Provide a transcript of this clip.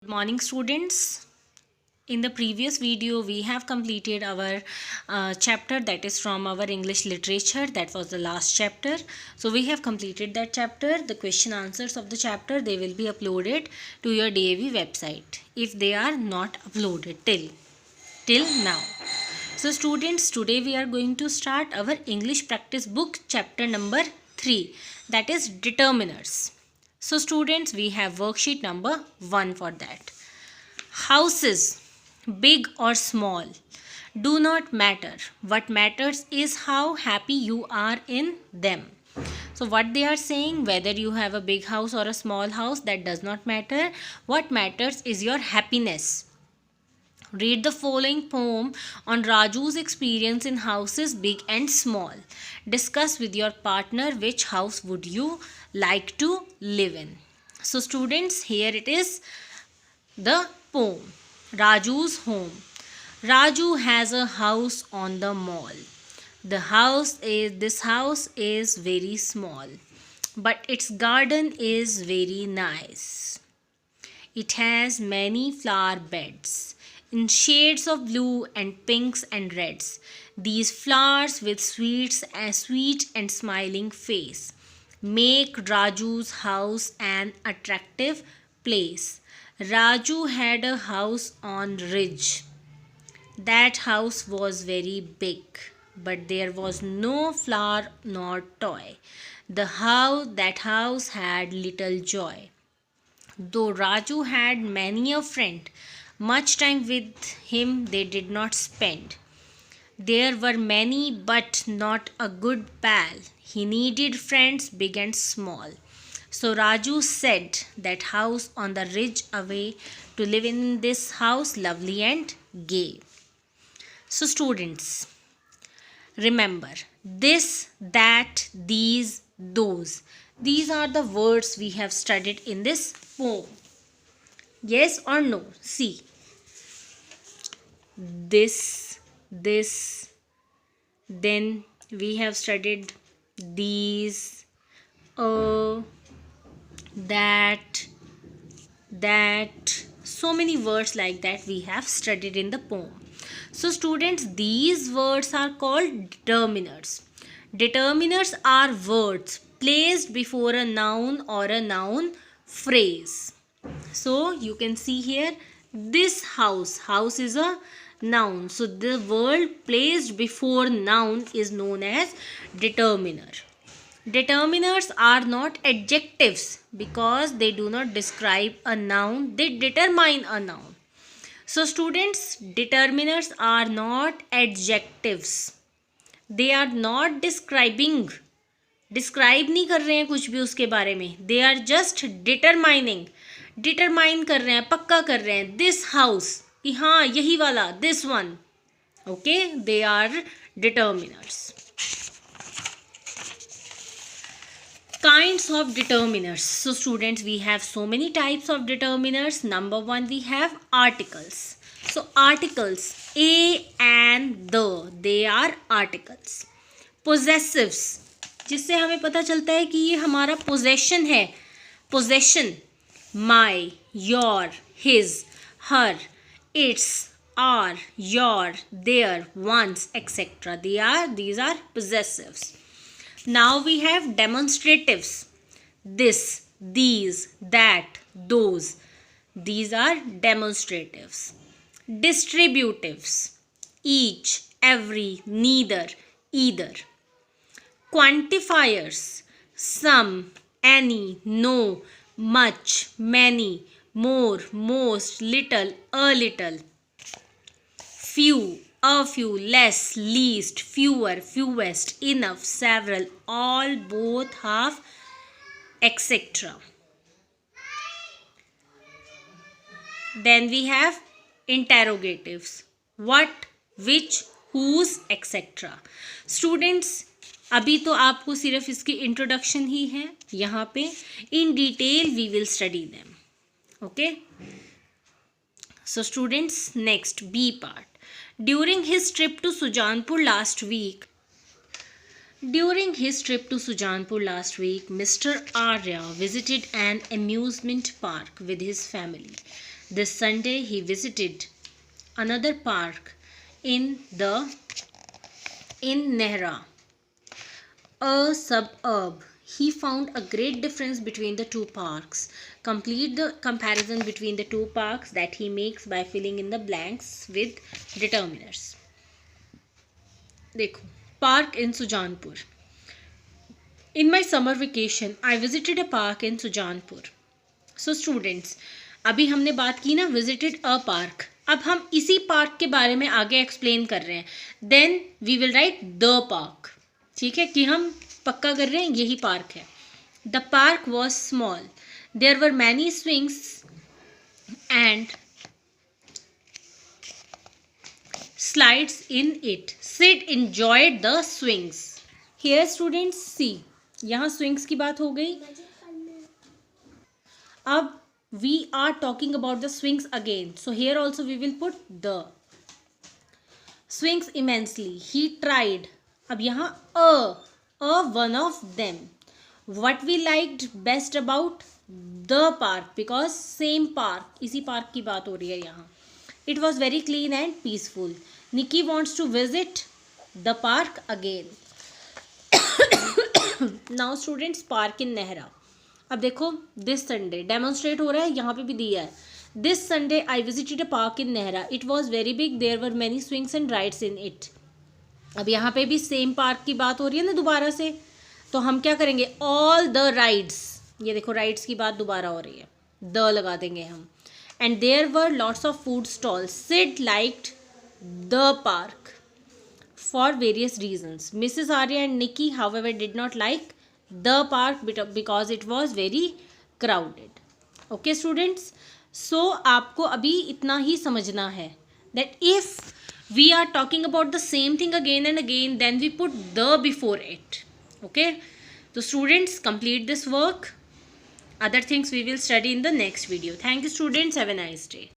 Morning students. In the previous video we have completed our chapter, that is from our English literature. That was the last chapter. So we have completed that chapter. The question answers of the chapter, they will be uploaded to your DAV website if they are not uploaded till now. So students, today we are going to start our English practice book chapter number 3, that is determiners. So students, we have worksheet number 1 for that. Houses, big or small, do not matter. What matters is how happy you are in them. So what they are saying, whether you have a big house or a small house, that does not matter. What matters is your happiness. Read the following poem on Raju's experience in houses big and small. Discuss with your partner which house would you like to live in. So students, here it is, the poem. Raju's home. Raju has a house on the mall. This house is very small, but its garden is very nice. It has many flower beds in shades of blue and pinks and reds. These flowers with sweet and smiling face make Raju's house an attractive place. Raju had a house on ridge. That house was very big, but there was no flower nor toy. That house had little joy. Though Raju had many a friend, much time with him they did not spend. There were many, but not a good pal. He needed friends big and small. So Raju said that house on the ridge away to live in this house lovely and gay. So students, remember this, that, these, those. These are the words we have studied in this poem. Yes or no? See. This, then we have studied these, that, so many words like that we have studied in the poem. So students, these words are called determiners. Determiners are words placed before a noun or a noun phrase. So you can see here, this house is a noun. So the word placed before noun is known as determiner. Determiners are not adjectives because they do not describe a noun, they determine a noun. So students, determiners are not adjectives. They are not describing. Describe नहीं कर रहे हैं कुछ भी उसके बारे में. They are just determining. Determine कर रहे हैं, पक्का कर रहे हैं. दिस हाउस, हाँ यही वाला, this one. Okay, they are determiners. Kinds of determiners. So students, we have so many types of determiners. Number 1, we have articles. So articles, a and the, they are articles. Possessives, जिससे हमें पता चलता है कि ये हमारा possession है. Possession, my, your, his, her, its, our, your, their, one's, etc. These are possessives. Now we have demonstratives. This, these, that, those. These are demonstratives. Distributives. Each, every, neither, either. Quantifiers. Some, any, no, much, many, more, most, little, a little. Few, a few, less, least, fewer, fewest, enough, several, all, both, half, etc. Then we have interrogatives. What, which, whose, etc. Students, अभी तो आपको सिर्फ इसकी introduction ही है. यहाँ पे in detail we will study them. Okay. So students, next B part. During his trip to Sujanpur last week, Mr. Arya visited an amusement park with his family. This Sunday he visited another park in Nehra, a suburb. He found a great difference between the two parks. Complete the comparison between the two parks that he makes by filling in the blanks with determiners. देखो, park in Sujanpur. In my summer vacation, I visited a park in Sujanpur. So students, अभी हमने बात की ना visited a park. अब हम इसी park के बारे में आगे एक्सप्लेन कर रहे हैं. Then we will write the park. ठीक है कि हम पक्का कर रहे हैं यही पार्क है. The park was small. There were many swings and slides in it. Sid enjoyed the swings. Here students see. यहाँ swings की बात हो गई. अब we are talking about the swings again. So here also we will put the swings immensely. He tried. अब यहाँ a one of them. What we liked best about the park, because same park, इसी park की बात हो रही है यहाँ. It was very clean and peaceful. Nikki wants to visit the park again. Now students, park in Nehra. अब देखो this Sunday demonstrate हो रहा है, यहाँ पे भी दिया है. This Sunday I visited a park in Nehra. It was very big. There were many swings and rides in it. अब यहाँ पे भी सेम पार्क की बात हो रही है ना दोबारा से, तो हम क्या करेंगे, ऑल द राइड्स. ये देखो राइड्स की बात दोबारा हो रही है, द लगा देंगे हम. And there were lots of food stalls. Sid liked the park for various reasons. Mrs Arya and Nikki however did not like the park because it was very crowded. Okay students, so आपको अभी इतना ही समझना है that if we are talking about the same thing again and again, then we put the before it. Okay, so students, complete this work. Other things we will study in the next video. Thank you students, have a nice day.